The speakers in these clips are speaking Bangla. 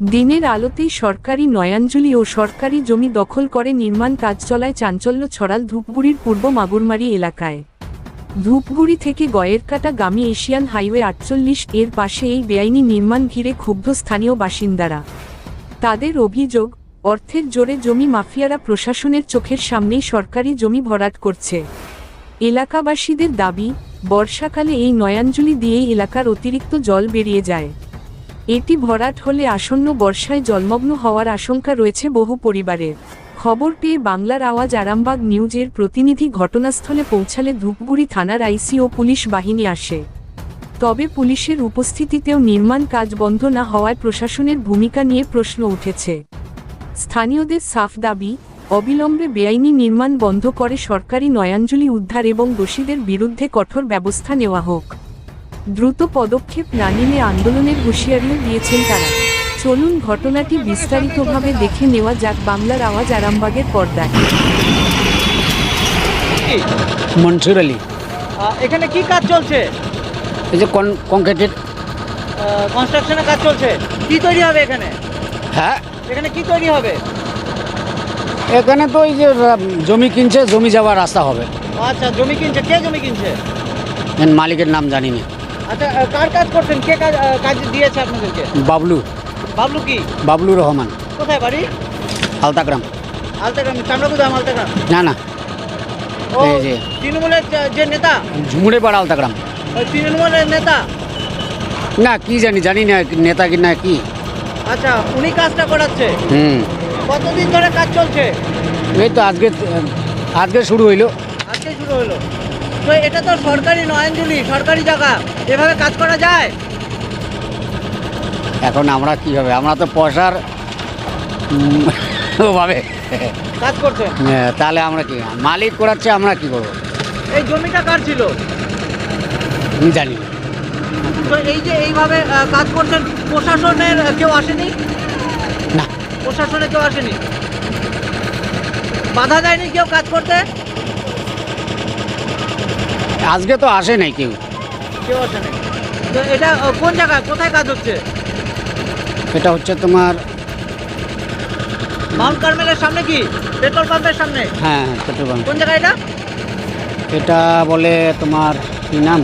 দিনের আলোতেই সরকারি নয়াঞ্জলি ও সরকারি জমি দখল করে নির্মাণ কাজ চলায় চাঞ্চল্য ছড়াল ধূপগুড়ির পূর্ব মাগুরমারি এলাকায়। ধূপগুড়ি থেকে গয়েরকাটাগামী এশিয়ান হাইওয়ে ৪৮ এর পাশে এই বেআইনি নির্মাণ ঘিরে ক্ষুব্ধ স্থানীয় বাসিন্দারা। তাদের অভিযোগ, অর্থের জোরে জমি মাফিয়ারা প্রশাসনের চোখের সামনেই সরকারি জমি ভরাট করছে। এলাকাবাসীদের দাবি, বর্ষাকালে এই নয়াঞ্জলি দিয়েই এলাকার অতিরিক্ত জল বেরিয়ে যায়। এটি ভরাট হলে আসন্ন বর্ষায় জলমগ্ন হওয়ার আশঙ্কা রয়েছে বহু পরিবারের। খবর পেয়ে বাংলার আওয়াজ আরামবাগ নিউজের প্রতিনিধি ঘটনাস্থলে পৌঁছালে ধূপগুড়ি থানার আইসি ও পুলিশ বাহিনী আসে। তবে পুলিশের উপস্থিতিতেও নির্মাণ কাজ বন্ধ না হওয়ায় প্রশাসনের ভূমিকা নিয়ে প্রশ্ন উঠেছে। স্থানীয়দের সাফ দাবি, অবিলম্বে বেআইনি নির্মাণ বন্ধ করে সরকারি নয়াঞ্জলি উদ্ধার এবং দোষীদের বিরুদ্ধে কঠোর ব্যবস্থা নেওয়া হোক। দ্রুত পদক্ষেপ না নিলে আন্দোলনের হুঁশিয়ারিও দিয়েছেন তারা। চলুন ঘটনাটি বিস্তারিতভাবে দেখে নেওয়া যাক বাংলার আওয়াজ আরামবাগের পর্দায়। মনসুর আলী। এখানে কি কাজ চলছে? এই যে কংক্রিটের কনস্ট্রাকশনের কাজ চলছে। কি তৈরি হবে এখানে? হ্যাঁ, এখানে কি তৈরি হবে? এখানে তো এই যে জমি কিনছে, জমি যাওয়ার রাস্তা হবে। আচ্ছা, জমি কিনছে। কে জমি কিনছে? মালিকের নাম জানি না। আচ্ছা, কার কাজ করছেন? কে কাজ দিয়েছে আপনাদেরকে? বাবলু। বাবলু কি? বাবলু রহমান। কোথায় বাড়ি? আলতাগ্রাম। আলতাগ্রাম, চামড়াগুদাম আলতাগ্রাম। না না, ও এই যে তৃণমূলের যে নেতা? ঝুমুরে পাড়া আলতাগ্রাম। ওই তৃণমূলের নেতা? না, কি জানি না নেতা কি না কি। আচ্ছা, উনি কাজটা করাচ্ছে। কতদিন ধরে কাজ চলছে? এই তো আজকে শুরু হইলো। আজকে শুরু হলো। তো এটা তো সরকারি নয়াঞ্জলি, সরকারি জায়গা, এভাবে কাজ করা যায়? এখন আমরা কি হবে, আমরা তো পয়সার ভাবে কাজ করছেন। তাহলে আমরা কি, মালিক করাচ্ছে, আমরা কি করবো? এই জমিটা কার ছিল? আমি জানি না। তো এই যে এইভাবে কাজ করছেন, প্রশাসনের কেউ আসেনি? না, প্রশাসনে কেউ আসেনি? বাধা দেয়নি কেউ কাজ করতে? আজকে তো আসে নাই কেউ। কেউ আসেনি। তো এটা কোন জায়গায়, কোথায় কাজ হচ্ছে? এটা হচ্ছে তোমার মাউন্ট কার্মেলের সামনে কি? পেট্রোল পাম্পের সামনে? হ্যাঁ, পেট্রোল পাম্প। কোন জায়গায় এটা? এটা বলে তোমার কি নাম,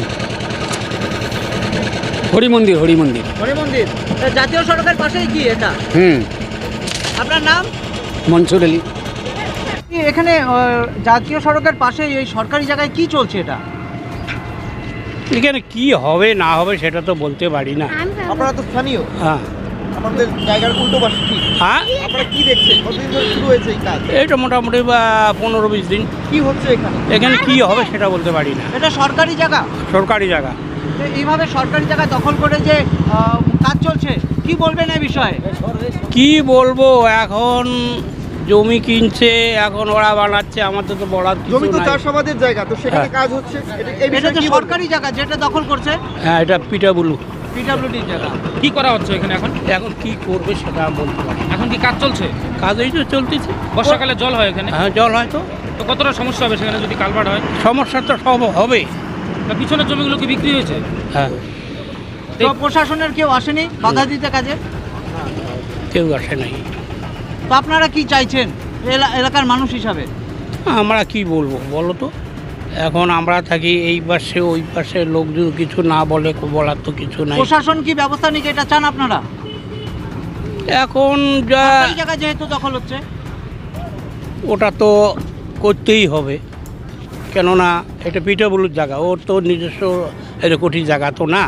হরি মন্দির। হরি মন্দির। জাতীয় সড়কের পাশেই কি এটা? আপনার নাম? মনসুর আলী। এখানে জাতীয় সড়কের পাশে এই সরকারি জায়গায় কি চলছে এটা? এখানে কি হবে না হবে সেটা তো বলতে পারি না। আপনারা তো স্থানীয়। হ্যাঁ, আপনাদের জায়গার উল্টো পাশে কি? হ্যাঁ, আপনারা কি দেখছেন? কতদিন ধরে শুরু হয়েছে এই কাজ? এইটা মোটামুটি 15-20 দিন। কি হচ্ছে এখানে? এখানে কি হবে সেটা বলতে পারি না। এটা সরকারি জায়গা। সরকারি জায়গা। তো এইভাবে সরকারি জায়গা দখল করে যে কাজ চলছে, কি বলবেন এই বিষয়ে? কি বলবো, এখন জমি কিনছে, এখন ওরা বানাচ্ছে, আমাদের তো বলার কিছু জমি তো নাই। চাষাবাদের জায়গা, তো সেখানে হ্যাঁ। কাজ হচ্ছে। এই এটা বিষয়ে তো কি সরকারি জায়গা যেটা দখল করছে, হ্যাঁ, এটা পিটাবুলু। পিডব্লিউডি জায়গা। কি করা হচ্ছে এখানে এখন? এখন কি করবে সেটা বলতে পারি না। এখন কি কাজ চলছে? কাজ এই তো চলতেছে। বর্ষাকালে জল হয় এখানে? হ্যাঁ, জল হয় তো। তো কতটা সমস্যা হবে সেখানে যদি কালভার্ট হয়? সমস্যা তো সব হবে। তা পিছনের জমিগুলো কি বিক্রি হয়েছে? হ্যাঁ, তো প্রশাসনের কেউ আসেনি বাধা দিতে কাজে? কেউ আসে নাই। তো আপনারা কি চাইছেন এলাকার মানুষ হিসাবে? আমরা কি বলবো বলো তো, এখন আমরা থাকি এই পাশে, ওই পাশে, লোক যদি কিছু না বলে, বলার তো কিছু নাই। প্রশাসন কি ব্যবস্থা নিকে এটা চান আপনারা? এখন যা এই জায়গা যেহেতু দখল হচ্ছে, ওটা তো করতেই হবে, কেননা এটা পিঠাবুলুর জায়গা, ওর তো নিজস্ব এটা কোটি জায়গা তো না।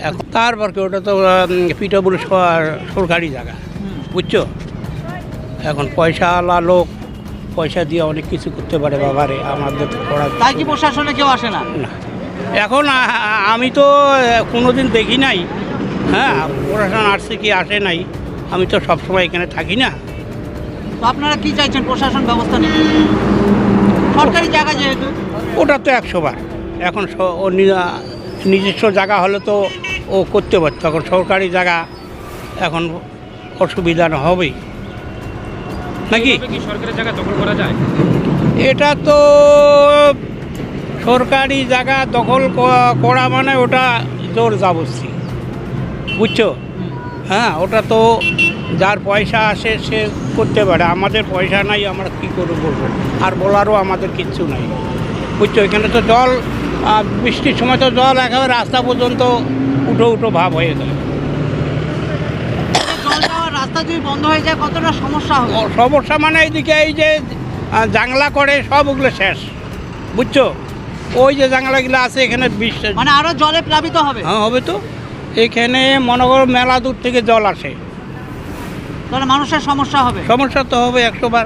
এখন তারপর কি, ওটা তো পিঠাবুলু সরকারি জায়গা, বুঝছো? এখন পয়সাওয়ালা লোক পয়সা দিয়ে অনেক কিছু করতে পারে বাবারে, আমাদের তো করা তাই কি প্রশাসনে কেউ আসে না? না। এখন আমি তো কোনোদিন দেখি নাই। হ্যাঁ, প্রশাসন আসছে কি আসে নাই, আমি তো সবসময় এখানে থাকি না। তো আপনারা কি চাইছেন প্রশাসন ব্যবস্থা নিতে? সরকারি জায়গা যেহেতু। ওটা তো 100 বার। এখন ও নিজস্ব জায়গা হলে তো ও করতে পারতো, এখন সরকারি জায়গা, এখন অসুবিধা হবেই নাকি? এইভাবে কি সরকারি জায়গা দখল করা যায়? এটা তো সরকারি জায়গা দখল করা মানে ওটা জোর জবরদস্তি, বুঝছো? হ্যাঁ, ওটা তো যার পয়সা আসে সে করতে পারে, আমাদের পয়সা নাই, আমরা কী করে বলবো, আর বলারও আমাদের কিচ্ছু নাই, বুঝছো। এখানে তো জল বৃষ্টির সময় তো জল একেবারে রাস্তা পর্যন্ত উঠো উঠো ভাব হয়ে যায়। জল যাওয়ার রাস্তা যদি বন্ধ হয়ে যায় কতটা সমস্যা হবে? সমস্যা মানে এইদিকে এই যে জাংলা করে সব ওগুলো শেষ, বুঝছো। ওই যে জাংলাগুলো আছে এখানে বিশ্বাস, মানে আরো জলে প্লাবিত হবে? হ্যাঁ হবে তো। এখানে মনে করো মেলা দূর থেকে জল আসে, তাহলে মানুষের সমস্যা হবে? সমস্যা তো হবে 100 বার।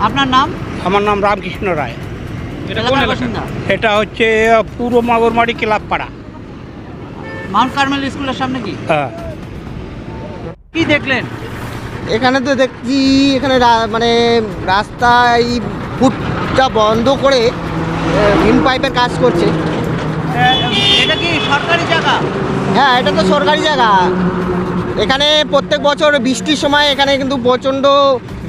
আপনার নাম? আমার নাম রামকৃষ্ণ রায়। এটা কোন এলাকার এলাকা? বাসিন্দা? এটা হচ্ছে পূর্ব মাগুরমারি ক্লাব পাড়া। মাউন্ট কার্মেল স্কুলের সামনে কি হ্যাঁ। কি দেখলেন? এখানে তো দেখছি এখানে মানে রাস্তা এই ফুটটা বন্ধ করে ভিম পাইপের কাজ করছে। এটা কি সরকারি জায়গা? হ্যাঁ, এটা তো সরকারি জায়গা। এখানে প্রত্যেক বছর বৃষ্টির সময় এখানে কিন্তু প্রচণ্ড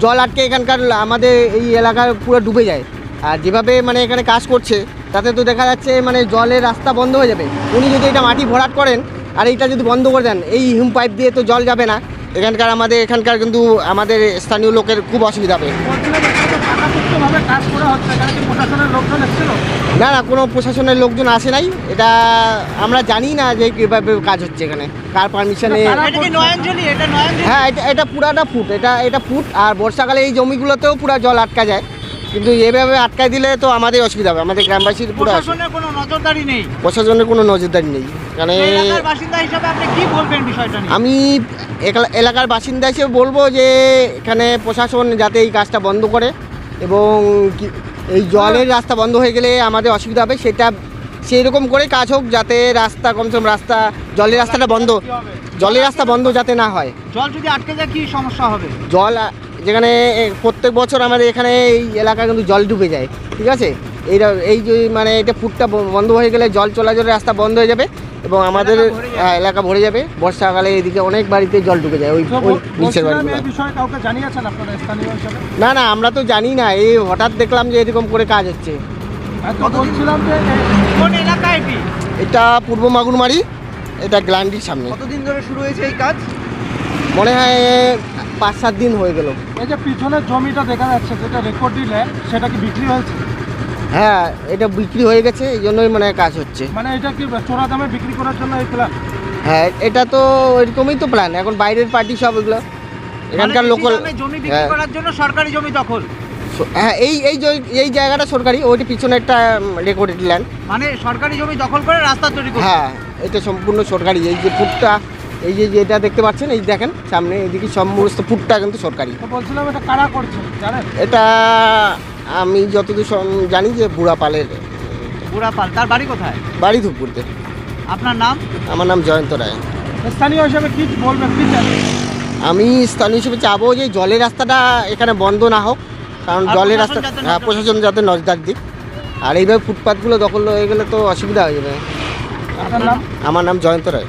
জল আটকে এখানকার আমাদের এই এলাকা পুরো ডুবে যায়। আর যেভাবে মানে এখানে কাজ করছে তাতে তো দেখা যাচ্ছে মানে জলের রাস্তা বন্ধ হয়ে যাবে। উনি যদি এটা মাটি ভরাট করেন আর এইটা যদি বন্ধ করে দেন, এই হিম পাইপ দিয়ে তো জল যাবে না এখানকার কিন্তু আমাদের স্থানীয় লোকের খুব অসুবিধা হবে। না না, কোনো প্রশাসনের লোকজন আসে নাই, এটা আমরা জানি না যে কীভাবে কাজ হচ্ছে এখানে, কার পারমিশনে। এটা কি নয়নজলি? এটা নয়নজলি? হ্যাঁ, এটা পুরাটা ফুট, এটা ফুট। আর বর্ষাকালে এই জমিগুলোতেও পুরা জল আটকা যায়, কিন্তু এভাবে আটকায় দিলে তো আমাদের অসুবিধা হবে, আমাদের গ্রামবাসীর পুরো প্রশাসনের কোনো নজরদারি নেই? প্রশাসনের কোনো নজরদারি নেই। মানে এলাকার বাসিন্দা হিসেবে আপনি কি বলবেন বিষয়টা নিয়ে? আমি এলাকার বাসিন্দা হিসেবে বলবো যে এখানে প্রশাসন যাতে এই কাজটা বন্ধ করে, এবং এই জলের রাস্তা বন্ধ হয়ে গেলে আমাদের অসুবিধা হবে, সেটা সেই রকম করে কাজ হোক, যাতে রাস্তা কমসে কম জলের রাস্তাটা বন্ধ, জলের রাস্তা বন্ধ যাতে না হয়। জল যদি আটকে যায় কি সমস্যা হবে? জল যেখানে প্রত্যেক বছর আমাদের এখানে এই এলাকা কিন্তু জল ডুবে যায়, ঠিক আছে। এই যে মানে এটা ফুটটা বন্ধ হয়ে গেলে জল চলাচলের রাস্তা বন্ধ হয়ে যাবে এবং আমাদের এলাকা ভরে যাবে। বর্ষাকালে এদিকে অনেক বাড়িতে জল ঢুকে যায়, ওই নিচের বাড়িগুলো। না না, আমরা তো জানি না, এই হঠাৎ দেখলাম যে এরকম করে কাজ হচ্ছে। কোন এলাকা এটি? এটা পূর্ব মাগুরমারি, এটা গ্ল্যান্ডির সামনে। কতদিন ধরে শুরু হয়েছে এই কাজ? মনে হয় 5-7 দিন হয়ে গেল। এই যে পিছনের জমিটা দেখা যাচ্ছে যেটা রেকর্ড দিলে, সেটা কি বিক্রি হয়েছে? হ্যাঁ, এটা বিক্রি হয়ে গেছে, এই জন্যই মানে কাজ হচ্ছে। মানে এটা কি চোরা দামে বিক্রি করার জন্য এই প্ল্যান? হ্যাঁ, এটা তো এরকমই তো প্ল্যান। এখন বাইরের পার্টি সব এগুলো এখানকার মানে লোকাল। বেশি দামে জমি বিক্রি করার জন্য সরকারি জমি দখল? হ্যাঁ, এই জায়গাটা সরকারি, ওইটা পিছনে একটা রেকর্ডেড ল্যান্ড। মানে সরকারি জমি দখল করে রাস্তা তৈরি করছে? হ্যাঁ, এটা সম্পূর্ণ সরকারি। এই যে ফুটটা, এই যে যেটা দেখতে পাচ্ছেন, এই দেখেন সামনে এদিকে সমস্ত ফুটটা কিন্তু সরকারি। তো বলছিলাম এটা কারা করছে জানেন? এটা আমি যতদূর জানি যে বুড়াপালের বুড়াপাল। তার বাড়ি কোথায়? বাড়ি ধূপগুড়িতে। আপনার নাম? আমার নাম জয়ন্ত রায়। স্থানীয় হিসেবে কি বলবেন, কি চান? আমি স্থানীয় হিসেবে চাবো যে জলের রাস্তাটা এখানে বন্ধ না হোক, কারণ আর জলের প্রশাসন রাস্তা, যাতে হ্যাঁ, নজর প্রশাসন যাতে নজরদারি দিক। আর এইভাবে ফুটপাথগুলো দখল হয়ে গেলে তো অসুবিধা হয়ে যাবে। আপনার নাম? আমার নাম জয়ন্ত রায়।